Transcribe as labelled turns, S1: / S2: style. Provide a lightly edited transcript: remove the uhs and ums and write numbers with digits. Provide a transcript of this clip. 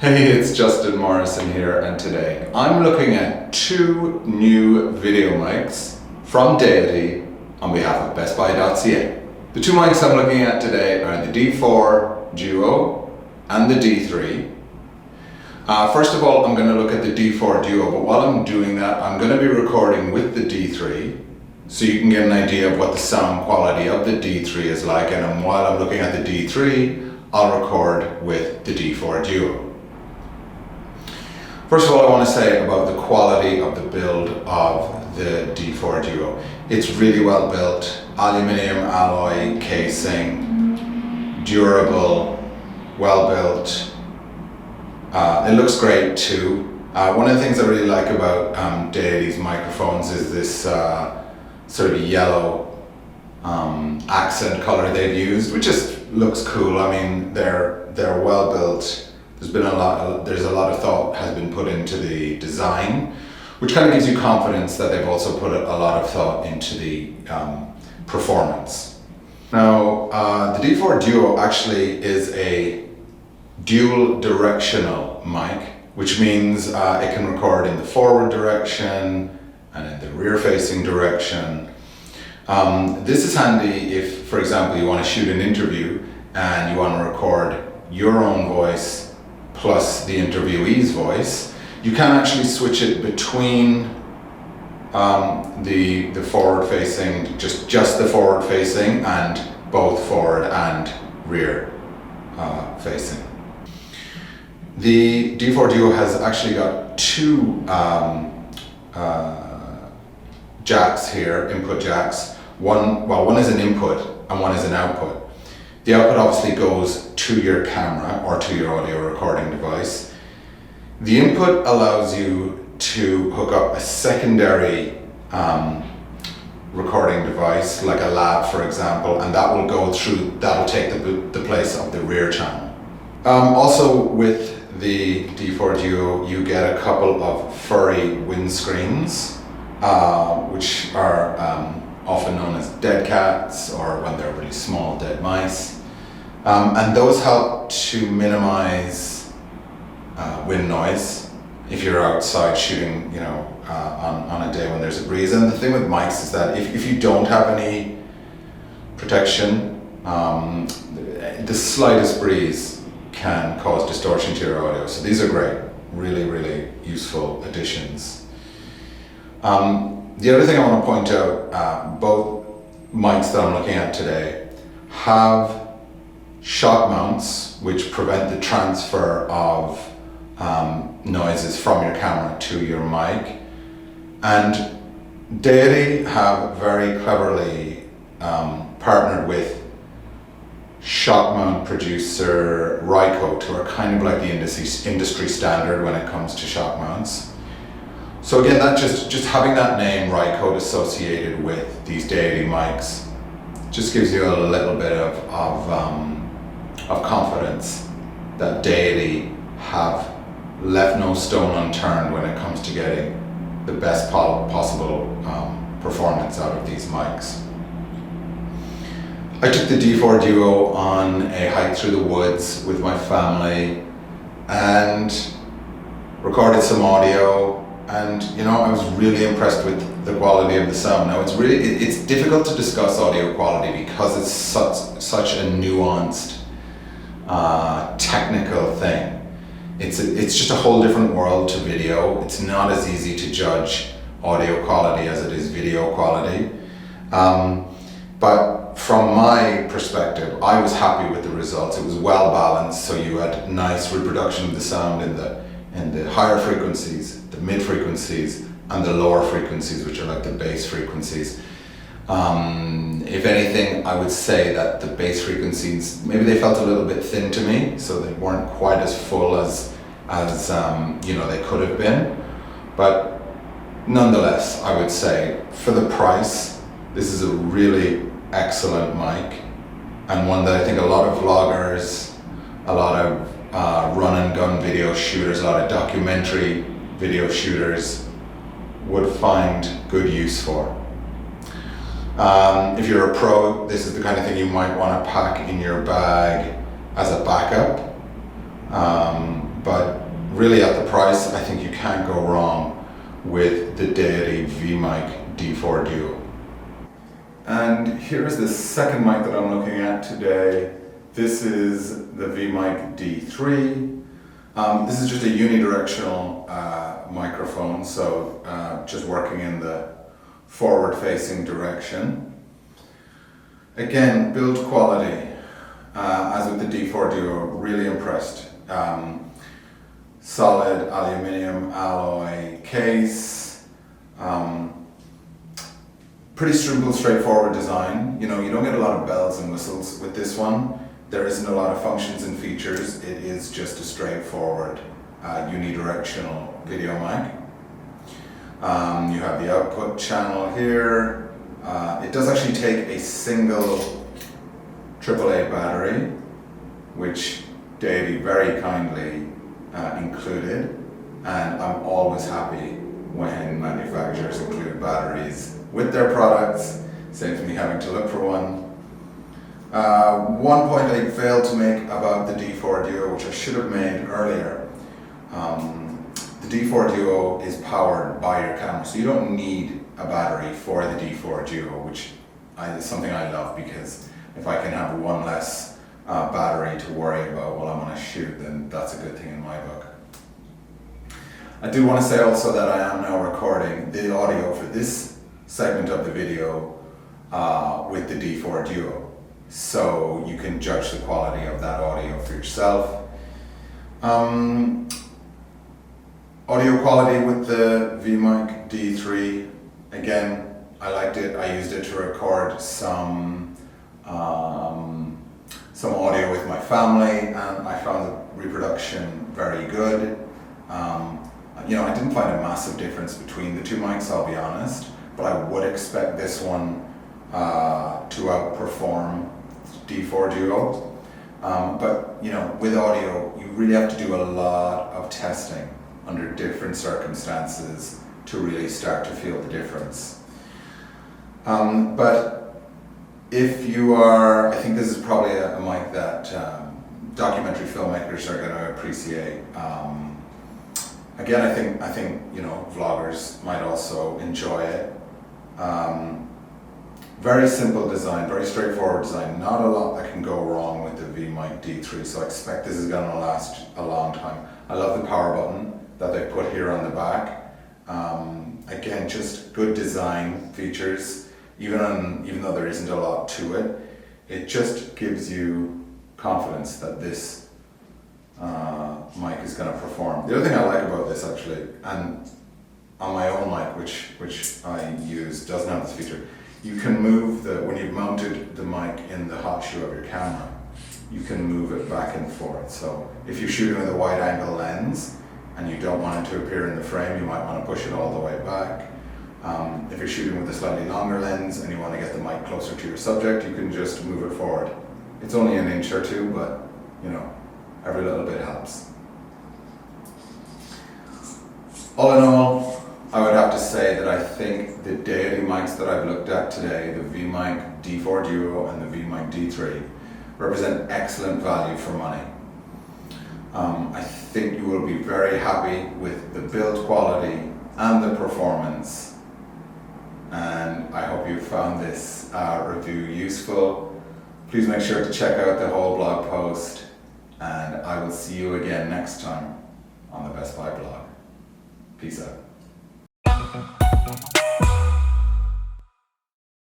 S1: Hey, it's Justin Morrison here, and today I'm looking at two new video mics from Deity on behalf of BestBuy.ca. The two mics I'm looking at today are the D4 Duo and the D3. First of all, I'm going to look at the D4 Duo, but while I'm doing that, I'm going to be recording with the D3 so you can get an idea of what the sound quality of the D3 is like, and while I'm looking at the D3, I'll record with the D4 Duo. First of all, I want to say about the quality of the build of the D4 Duo. It's really well built, aluminium alloy casing, durable, well built. It looks great too. One of the things I really like about Deity's microphones is this sort of yellow accent color they've used, which just looks cool. I mean, they're well built. There's a lot of thought has been put into the design, which kind of gives you confidence that they've also put a lot of thought into the performance. Now, the D4 Duo actually is a dual directional mic, which means it can record in the forward direction and in the rear facing direction. This is handy if, for example, you want to shoot an interview and you want to record your own voice plus the interviewee's voice. You can actually switch it between the forward facing, just the forward facing, and both forward and rear facing. The D4 Duo has actually got two jacks here, input jacks. One is an input and one is an output. The output obviously goes to your camera or to your audio recording device. The input allows you to hook up a secondary recording device, like a lab, for example, and that'll take the place of the rear channel. Also with the D4 Duo, you get a couple of furry windscreens, which are often known as dead cats, or when they're really small, dead mice. And those help to minimize wind noise if you're outside shooting, on a day when there's a breeze. And the thing with mics is that if you don't have any protection, the slightest breeze can cause distortion to your audio. So these are great, really, really useful additions. The other thing I want to point out, both mics that I'm looking at today have shock mounts which prevent the transfer of noises from your camera to your mic. And Deity have very cleverly partnered with shock mount producer Rycote, who are kind of like the industry standard when it comes to shock mounts. So again, that just having that name Rycote associated with these Deity mics just gives you a little bit of confidence that Deity have left no stone unturned when it comes to getting the best possible performance out of these mics. I took the D4 Duo on a hike through the woods with my family and recorded some audio. And I was really impressed with the quality of the sound. Now it's difficult to discuss audio quality because it's such a nuanced, technical thing. It's just a whole different world to video. It's not as easy to judge audio quality as it is video quality. But from my perspective, I was happy with the results. It was well balanced, so you had nice reproduction of the sound in the higher frequencies, the mid frequencies, and the lower frequencies, which are like the bass frequencies. If anything, I would say that the bass frequencies, maybe they felt a little bit thin to me, so they weren't quite as full as they could have been. But nonetheless, I would say for the price, this is a really excellent mic, and one that I think a lot of vloggers, a lot of run and gun video shooters, a lot of documentary video shooters would find good use for. If you're a pro, this is the kind of thing you might want to pack in your bag as a backup. but really at the price, I think you can't go wrong with the Deity V-Mic D4 Duo. And here's the second mic that I'm looking at today. This is the V-Mic D3. This is just a unidirectional microphone, so just working in the forward-facing direction. Again, build quality, as with the D4 Duo, really impressed. Solid aluminium alloy case, pretty simple, straightforward design. You know, you don't get a lot of bells and whistles with this one. There isn't a lot of functions and features. It is just a straightforward unidirectional video mic. You have the output channel here. It does actually take a single AAA battery, which Deity very kindly included, and I'm always happy when manufacturers include batteries with their products. Saves me having to look for one. One point I failed to make about the D4 Duo, which I should have made earlier. The D4 Duo is powered by your camera, so you don't need a battery for the D4 Duo, which is something I love, because if I can have one less battery to worry about while I'm on a shoot, then that's a good thing in my book. I do want to say also that I am now recording the audio for this segment of the video with the D4 Duo, so you can judge the quality of that audio for yourself. Audio quality with the V-Mic D3, again, I liked it. I used it to record some audio with my family, and I found the reproduction very good. You know, I didn't find a massive difference between the two mics, I'll be honest, but I would expect this one to outperform D4 Duo. But you know, with audio, you really have to do a lot of testing under different circumstances to really start to feel the difference. But if you are, I think this is probably a mic that documentary filmmakers are going to appreciate. Again, I think you know, vloggers might also enjoy it. Very simple design, very straightforward design. Not a lot that can go wrong with the V-Mic D3, so I expect this is going to last a long time. I love the power button that they put here on the back. Again, just good design features. Even though there isn't a lot to it, it just gives you confidence that this mic is going to perform. The other thing I like about this, actually, and on my own mic, which I use, doesn't have this feature, you can move when you've mounted the mic in the hot shoe of your camera, you can move it back and forth. So if you're shooting with a wide angle lens and you don't want it to appear in the frame, you might want to push it all the way back. If you're shooting with a slightly longer lens and you want to get the mic closer to your subject, you can just move it forward. It's only an inch or two, but you know, every little bit helps. All in all, I would have to say that I think the Deity mics that I've looked at today, the V-Mic D4 Duo and the V-Mic D3, represent excellent value for money. I think you will be very happy with the build quality and the performance. And I hope you found this review useful. Please make sure to check out the whole blog post, and I will see you again next time on the Best Buy blog. Peace out.